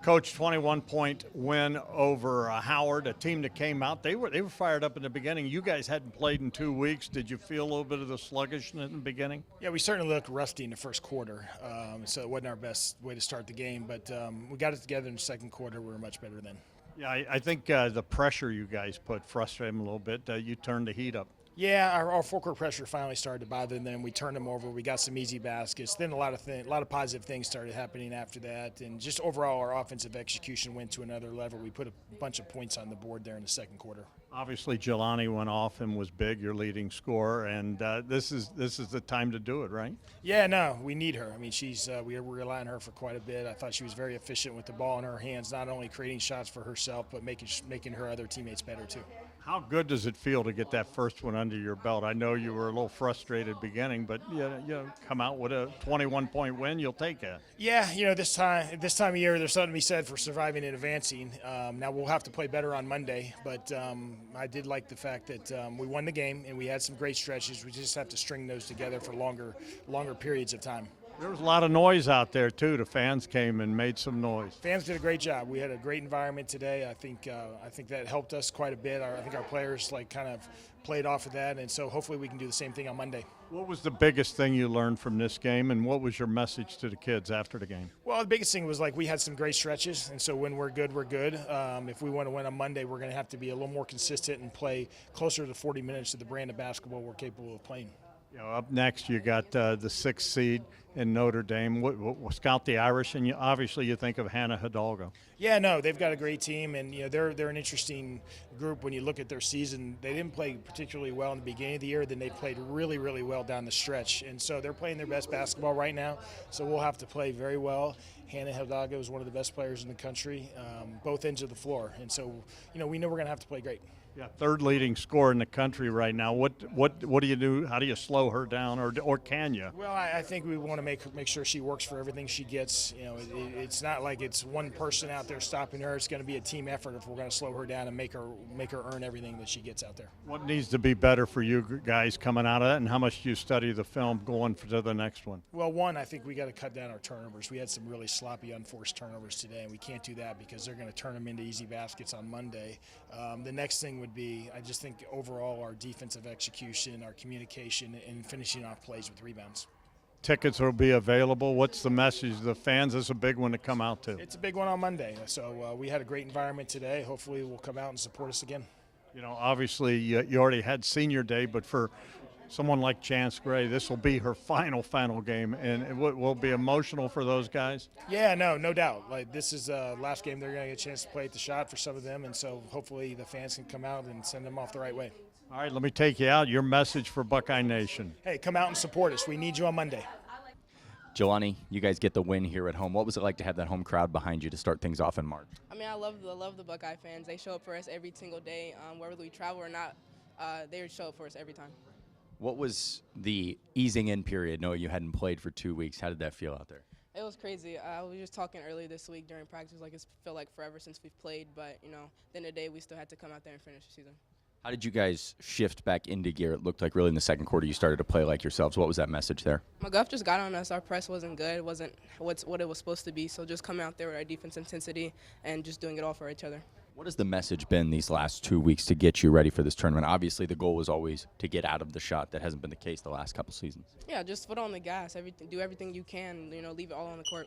Coach, 21-point win over Howard, a team that came out. They were fired up in the beginning. You guys hadn't played in 2 weeks. Did you feel a little bit of the sluggishness in the beginning? Yeah, we certainly looked rusty in the first quarter, so it wasn't our best way to start the game. But we got it together in the second quarter. We were much better then. Yeah, I think the pressure you guys put frustrated them a little bit. You turned the heat up. Yeah, our full-court pressure finally started to bother them. Then we turned them over. We got some easy baskets. Then a lot of positive things started happening after that. And just overall, our offensive execution went to another level. We put a bunch of points on the board there in the second quarter. Obviously, Jelani went off and was big, your leading scorer, and this is the time to do it, right? Yeah, no, we need her. I mean, we rely on her for quite a bit. I thought she was very efficient with the ball in her hands, not only creating shots for herself, but making her other teammates better too. How good does it feel to get that first one under your belt? I know you were a little frustrated beginning, but you come out with a 21-point win, you'll take it. Yeah, this time of year, there's something to be said for surviving and advancing. Now we'll have to play better on Monday, but I did like the fact that we won the game and we had some great stretches. We just have to string those together for longer periods of time. There was a lot of noise out there, too. The fans came and made some noise. Fans did a great job. We had a great environment today. I think that helped us quite a bit. I think our players kind of played off of that, and so hopefully we can do the same thing on Monday. What was the biggest thing you learned from this game, and what was your message to the kids after the game? Well, the biggest thing was we had some great stretches, and so when we're good, we're good. If we want to win on Monday, we're going to have to be a little more consistent and play closer to 40 minutes to the brand of basketball we're capable of playing. Up next, you got the 6th seed in Notre Dame. Scout the Irish, and obviously you think of Hannah Hidalgo. Yeah, no, they've got a great team, and they're an interesting group when you look at their season. They didn't play particularly well in the beginning of the year, then they played really, really well down the stretch, and so they're playing their best basketball right now. So we'll have to play very well. Hannah Hidalgo is one of the best players in the country, both ends of the floor, and so we know we're going to have to play great. Yeah, third leading scorer in the country right now. What do you do? How do you slow her down, or can you? Well, I think we want to make sure she works for everything she gets. It's not like it's one person out there stopping her. It's going to be a team effort if we're going to slow her down and make her earn everything that she gets out there. What needs to be better for you guys coming out of that, and how much do you study the film going to the next one? Well, one, I think we got to cut down our turnovers. We had some really sloppy, unforced turnovers today, and we can't do that because they're going to turn them into easy baskets on Monday. The next thing would be, I just think overall our defensive execution, our communication, and finishing off plays with rebounds. Tickets will be available. What's the message to the fans? It's a big one to come out to. It's a big one on Monday. So we had a great environment today. Hopefully we'll come out and support us again. Obviously you already had senior day, but for someone like Chance Gray, this will be her final game, and it will be emotional for those guys. Yeah, no doubt. This is the last game they're going to get a chance to play at the Shot for some of them, and so hopefully the fans can come out and send them off the right way. All right, let me take you out. Your message for Buckeye Nation. Hey, come out and support us. We need you on Monday. Jelani, you guys get the win here at home. What was it like to have that home crowd behind you to start things off in March? I mean, I love the Buckeye fans. They show up for us every single day, whether we travel or not. They show up for us every time. What was the easing in period, knowing you hadn't played for 2 weeks? How did that feel out there? It was crazy. I was just talking earlier this week during practice, it felt like forever since we've played, but, then today we still had to come out there and finish the season. How did you guys shift back into gear? It looked like really in the second quarter you started to play like yourselves. What was that message there? McGuff just got on us. Our press wasn't good. It wasn't what it was supposed to be, so just coming out there with our defense intensity and just doing it all for each other. What has the message been these last 2 weeks to get you ready for this tournament? Obviously, the goal was always to get out of the Shot. That hasn't been the case the last couple seasons. Yeah, just foot on the gas. Do everything you can. Leave it all on the court.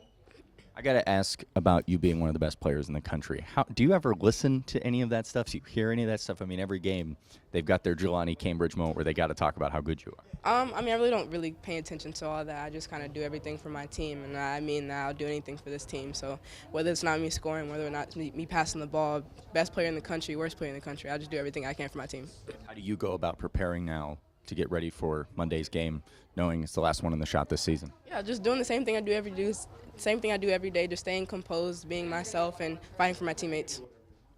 I got to ask about you being one of the best players in the country. Do you ever listen to any of that stuff? Do you hear any of that stuff? I mean, every game they've got their Jelani Cambridge moment where they got to talk about how good you are. I really don't really pay attention to all that. I just kind of do everything for my team, and I'll do anything for this team. So whether it's not me scoring, whether or not me passing the ball, best player in the country, worst player in the country, I just do everything I can for my team. How do you go about preparing now to get ready for Monday's game, knowing it's the last one in the Shot this season? Yeah, just doing the same thing I do every day, just staying composed, being myself, and fighting for my teammates. All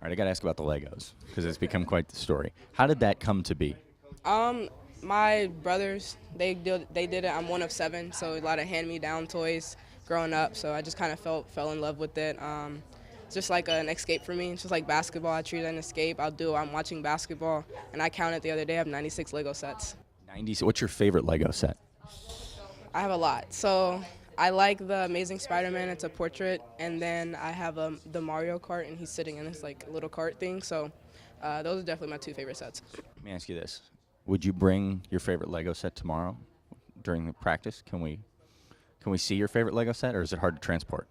right, I got to ask about the Legos because it's become quite the story. How did that come to be? My brothers, they did it. I'm one of 7, so a lot of hand-me-down toys growing up, so I just kind of fell in love with it. It's just like an escape for me. It's just like basketball. I treat it as an escape. I'm watching basketball, and I counted the other day. I have 96 Lego sets. 90. What's your favorite Lego set? I have a lot. So I like the Amazing Spider-Man. It's a portrait, and then I have the Mario Kart, and he's sitting in this like little cart thing. So those are definitely my 2 favorite sets. Let me ask you this: would you bring your favorite Lego set tomorrow during the practice? Can we see your favorite Lego set, or is it hard to transport?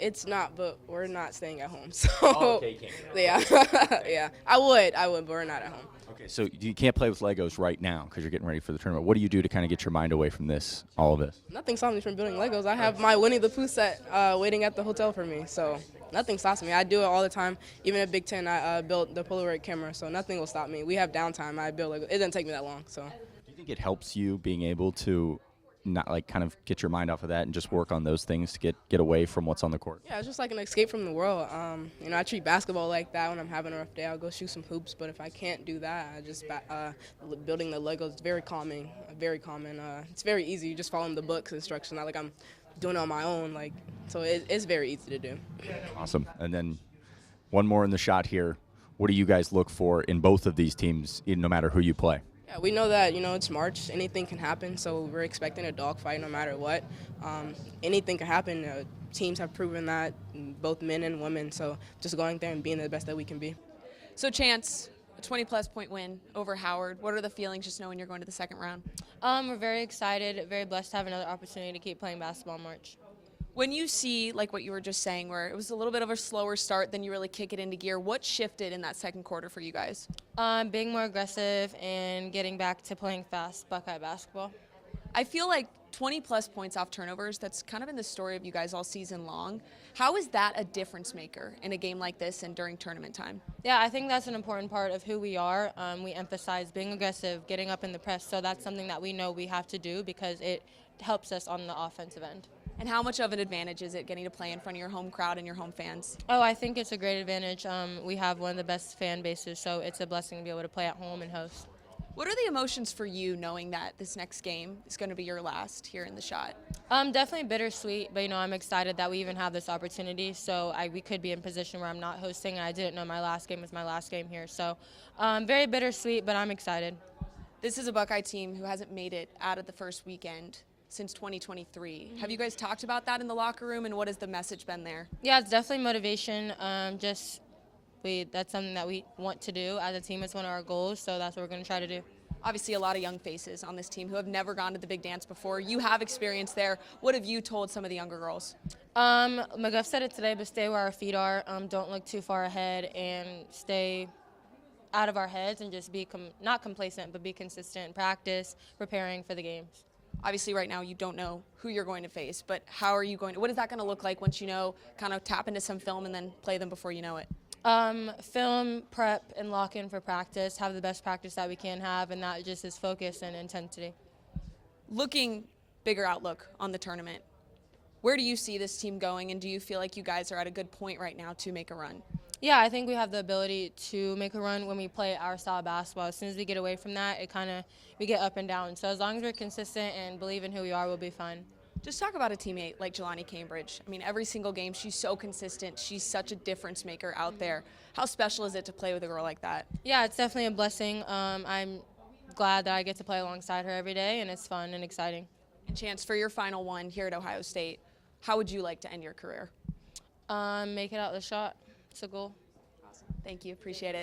It's not, but we're not staying at home. So Okay, you can't. yeah, yeah. I would, but we're not at home. Okay, so you can't play with Legos right now because you're getting ready for the tournament. What do you do to kind of get your mind away from all of this? Nothing stops me from building Legos. I have my Winnie the Pooh set waiting at the hotel for me, so nothing stops me. I do it all the time. Even at Big Ten, I built the Polaroid camera, so nothing will stop me. We have downtime. I build Legos. It doesn't take me that long. So. Do you think it helps you being able to not like kind of get your mind off of that and just work on those things to get away from what's on the court? Yeah, it's just like an escape from the world. I treat basketball like that. When I'm having a rough day, I'll go shoot some hoops. But if I can't do that, I just building the Legos is very calming, very common. It's very easy. You just follow the book's instructions. Not like I'm doing it on my own. So it's very easy to do. Awesome. And then one more in the shot here. What do you guys look for in both of these teams, no matter who you play? Yeah, we know that, it's March. Anything can happen, so we're expecting a dogfight no matter what. Anything can happen. Teams have proven that, both men and women, so just going there and being the best that we can be. So, Chance, a 20-plus point win over Howard. What are the feelings just knowing you're going to the second round? We're very excited, very blessed to have another opportunity to keep playing basketball in March. When you see, like what you were just saying, where it was a little bit of a slower start, then you really kick it into gear, what shifted in that second quarter for you guys? Being more aggressive and getting back to playing fast Buckeye basketball. I feel like 20-plus points off turnovers, that's kind of been the story of you guys all season long. How is that a difference maker in a game like this and during tournament time? Yeah, I think that's an important part of who we are. We emphasize being aggressive, getting up in the press, so that's something that we know we have to do because it helps us on the offensive end. And how much of an advantage is it getting to play in front of your home crowd and your home fans? Oh, I think it's a great advantage. We have one of the best fan bases, so it's a blessing to be able to play at home and host. What are the emotions for you knowing that this next game is going to be your last here in the shot? Definitely bittersweet, but I'm excited that we even have this opportunity. So we could be in a position where I'm not hosting, and I didn't know my last game was my last game here. So very bittersweet, but I'm excited. This is a Buckeye team who hasn't made it out of the first weekend since 2023. Have you guys talked about that in the locker room, and what has the message been there? Yeah, it's definitely motivation. That's something that we want to do as a team. It's one of our goals, so that's what we're going to try to do. Obviously, a lot of young faces on this team who have never gone to the big dance before. You have experience there. What have you told some of the younger girls? McGuff said it today, but stay where our feet are. Don't look too far ahead and stay out of our heads and just be not complacent, but be consistent in practice, preparing for the games. Obviously, right now you don't know who you're going to face, but what is that going to look like once you know, kind of tap into some film and then play them before you know it? Film, prep, and lock in for practice, have the best practice that we can have, and that just is focus and intensity. Looking bigger outlook on the tournament, where do you see this team going, and do you feel like you guys are at a good point right now to make a run? Yeah, I think we have the ability to make a run when we play our style of basketball. As soon as we get away from that, we get up and down. So as long as we're consistent and believe in who we are, we'll be fine. Just talk about a teammate like Jelani Cambridge. I mean, every single game, she's so consistent. She's such a difference maker out there. How special is it to play with a girl like that? Yeah, it's definitely a blessing. I'm glad that I get to play alongside her every day, and it's fun and exciting. And Chance, for your final one here at Ohio State, how would you like to end your career? Make it out the shot. It's a goal. Awesome. Thank you. Appreciate it.